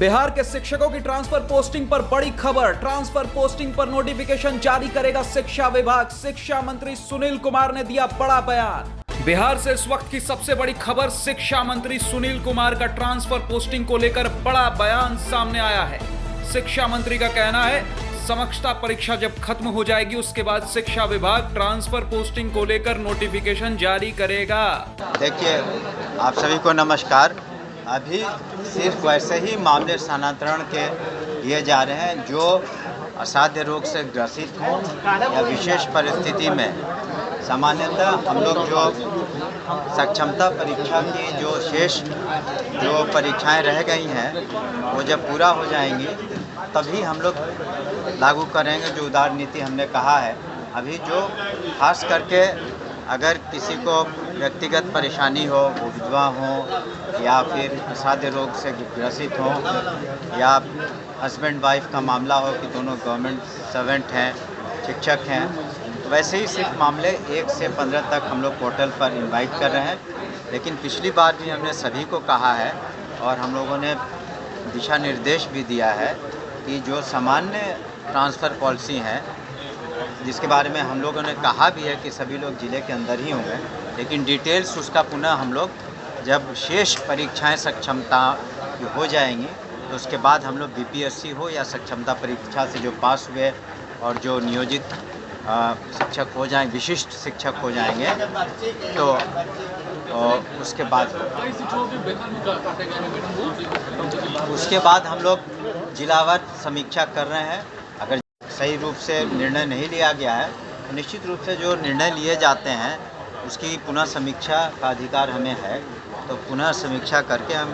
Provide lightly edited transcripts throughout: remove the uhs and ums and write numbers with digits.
बिहार के शिक्षकों की ट्रांसफर पोस्टिंग पर बड़ी खबर। ट्रांसफर पोस्टिंग पर नोटिफिकेशन जारी करेगा शिक्षा विभाग। शिक्षा मंत्री सुनील कुमार ने दिया बड़ा बयान। बिहार से इस वक्त की सबसे बड़ी खबर, शिक्षा मंत्री सुनील कुमार का ट्रांसफर पोस्टिंग को लेकर बड़ा बयान सामने आया है। शिक्षा मंत्री का कहना है, समकक्षता परीक्षा जब खत्म हो जाएगी उसके बाद शिक्षा विभाग ट्रांसफर पोस्टिंग को लेकर नोटिफिकेशन जारी करेगा। देखिए, आप सभी को नमस्कार। अभी सिर्फ वैसे ही मामले स्थानांतरण के लिए जा रहे हैं जो असाध्य रोग से ग्रसित हों या विशेष परिस्थिति में। सामान्यतः हम लोग जो सक्षमता परीक्षा की जो शेष जो परीक्षाएं रह गई हैं वो जब पूरा हो जाएंगी तभी हम लोग लागू करेंगे जो उदार नीति हमने कहा है। अभी जो खास करके अगर किसी को व्यक्तिगत परेशानी हो, वो विधवा हो या फिर असाध्य रोग से ग्रसित हो या हस्बैंड वाइफ का मामला हो कि दोनों गवर्नमेंट सर्वेंट हैं, शिक्षक हैं, वैसे ही सिर्फ मामले 1 से 15 तक हम लोग पोर्टल पर इनवाइट कर रहे हैं। लेकिन पिछली बार भी हमने सभी को कहा है और हम लोगों ने दिशा निर्देश भी दिया है कि जो सामान्य ट्रांसफ़र पॉलिसी है जिसके बारे में हम लोगों ने कहा भी है कि सभी लोग ज़िले के अंदर ही होंगे, लेकिन डिटेल्स उसका पुनः हम लोग जब शेष परीक्षाएं सक्षमता की हो जाएंगी तो उसके बाद हम लोग बीपीएससी हो या सक्षमता परीक्षा से जो पास हुए और जो नियोजित शिक्षक हो जाएं, विशिष्ट शिक्षक हो जाएंगे तो उसके बाद हम लोग जिलावार समीक्षा कर रहे हैं। अगर सही रूप से निर्णय नहीं लिया गया है तो निश्चित रूप से जो निर्णय लिए जाते हैं उसकी पुनः समीक्षा का अधिकार हमें है, तो पुनः समीक्षा करके हम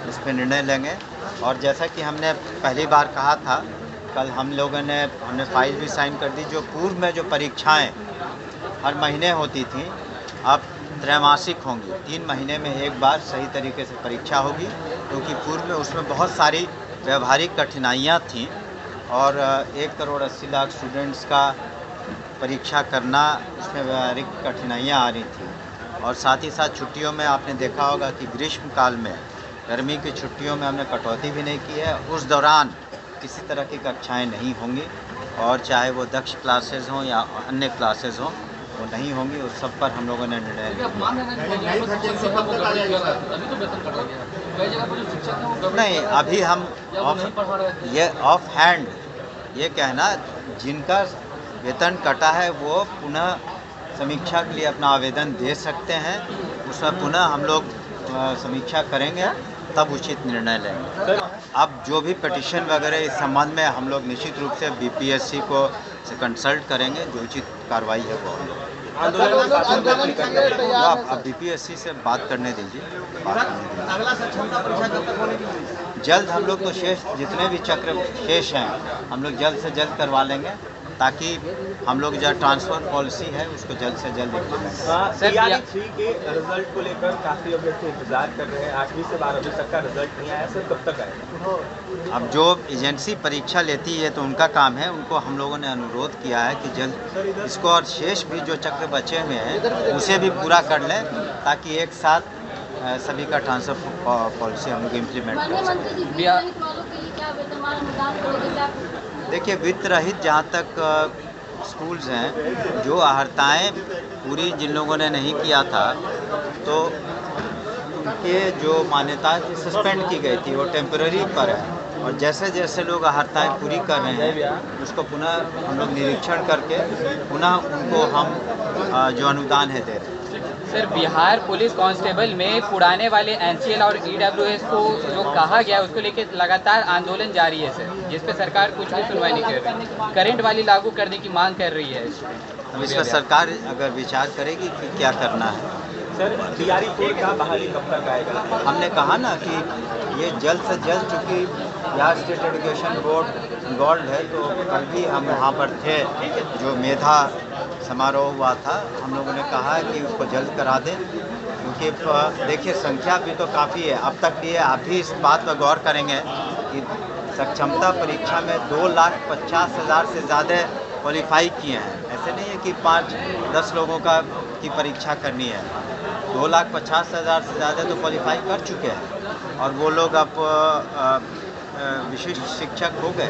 उस पर निर्णय लेंगे। और जैसा कि हमने पहली बार कहा था, कल हमने फाइल भी साइन कर दी। जो पूर्व में जो परीक्षाएं हर महीने होती थी अब त्रैमासिक होंगी, 3 महीने में एक बार सही तरीके से परीक्षा होगी, क्योंकि पूर्व में उसमें बहुत सारी व्यवहारिक कठिनाइयाँ थीं और 1,80,00,000 स्टूडेंट्स का परीक्षा करना उसमें व्यवहारिक कठिनाइयाँ आ रही थी। और साथ ही साथ छुट्टियों में आपने देखा होगा कि ग्रीष्म काल में, गर्मी की छुट्टियों में हमने कटौती भी नहीं की है। उस दौरान किसी तरह की कक्षाएं नहीं होंगी और चाहे वो दक्ष क्लासेस हों या अन्य क्लासेस हों वो नहीं होंगी। उस सब पर हम लोगों ने निर्णय लिया। नहीं, अभी हम ऑफ हैंड ये कहना, जिनका वेतन कटा है वो पुनः समीक्षा के लिए अपना आवेदन दे सकते हैं। उसमें पुनः हम लोग समीक्षा करेंगे तब उचित निर्णय लेंगे। अब जो भी पिटीशन वगैरह इस संबंध में हम लोग निश्चित रूप से बीपीएससी को से कंसल्ट करेंगे, जो उचित कार्रवाई है वो हम लोग अब बीपीएससी से बात करने दीजिए। जल्द हम लोग तो शेष जितने भी चक्र शेष हैं हम लोग जल्द से जल्द करवा लेंगे, ताकि हम लोग जो ट्रांसफ़र पॉलिसी है उसको जल्द से जल्द TRE-3 के रिजल्ट को लेकर काफ़ी अभ्यर्थी इंतजार कर रहे हैं। 8वीं से 12वीं तक का रिजल्ट नहीं आया, सर कब तक आएगा? अब जो एजेंसी परीक्षा लेती है तो उनका काम है, उनको हम लोगों ने अनुरोध किया है कि जल्द इसको और शेष भी जो चक्र बचे हुए हैं उसे भी पूरा कर लें, ताकि एक साथ सभी का ट्रांसफ़र पॉलिसी हम लोग इम्प्लीमेंट कर सकें। देखिए, वित्त रहित जहाँ तक स्कूल्स हैं, जो अहर्ताएँ पूरी जिन लोगों ने नहीं किया था तो उनके जो मान्यता सस्पेंड की गई थी वो टेम्पररी पर है, और जैसे जैसे लोग अहर्ताएँ पूरी कर रहे हैं उसको पुनः हम लोग निरीक्षण करके पुनः उनको हम जो अनुदान है दे रहे हैं। सर, बिहार पुलिस कांस्टेबल में पुराने वाले एनसीएल और ईडब्ल्यूएस को जो कहा गया उसको लेकर लगातार आंदोलन जारी है सर, जिस पे सरकार कुछ भी सुनवाई नहीं कर रही। करंट वाली लागू करने की मांग कर रही है। अब इस पर सरकार अगर विचार करेगी कि क्या करना है। सर, TRE-4 का बहाली कब तक आएगा? हमने कहा ना कि ये जल्द से जल्द, चूँकि Bihar state education board involve है, तो कल भी हम वहाँ पर थे, जो मेधा समारोह हुआ था, हम लोगों ने कहा है कि उसको जल्द करा दें, क्योंकि देखिए संख्या भी तो काफ़ी है। अब तक भी आप भी इस बात पर गौर करेंगे कि सक्षमता परीक्षा में 2,50,000 से ज़्यादा क्वालिफाई किए हैं। ऐसे नहीं है कि 5-10 लोगों की परीक्षा करनी है। 2,50,000 से ज़्यादा तो क्वालिफाई कर चुके हैं और वो लोग अब विशिष्ट शिक्षक हो गए।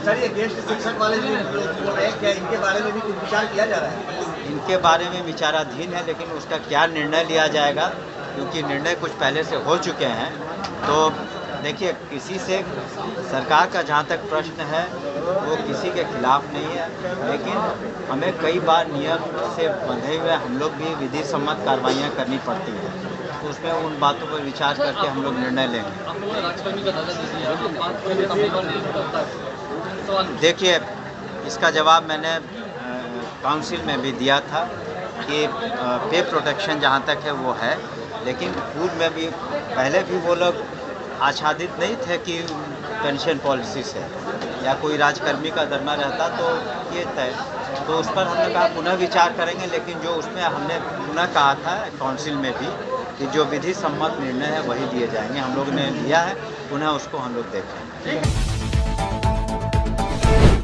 सर, ये गेस्ट शिक्षक वाले जो लोग बोल रहे हैं, क्या इनके बारे में भी कुछ विचार किया जा रहा है? इनके बारे में विचाराधीन है, लेकिन उसका क्या निर्णय लिया जाएगा, क्योंकि निर्णय कुछ पहले से हो चुके हैं। तो देखिए, किसी से सरकार का जहाँ तक प्रश्न है वो किसी के खिलाफ नहीं है, लेकिन हमें कई बार नियम से बंधे हुए हम लोग भी विधि सम्मत कार्रवाइयाँ करनी पड़ती हैं, तो उसमें उन बातों पर विचार करके हम लोग निर्णय लेंगे। देखिए, इसका जवाब मैंने काउंसिल में भी दिया था कि पे प्रोटेक्शन जहाँ तक है वो है, लेकिन पूर्व में भी पहले भी वो लोग आच्छादित नहीं थे कि पेंशन पॉलिसी से या कोई राजकर्मी का धर्मा रहता तो ये तय, तो उस पर हमने कहा पुनः विचार करेंगे, लेकिन जो उसमें हमने पुनः कहा था काउंसिल में भी कि जो विधि सम्मत निर्णय है वही दिए जाएंगे, हम लोग ने लिया है, पुनः उसको हम लोग देखेंगे।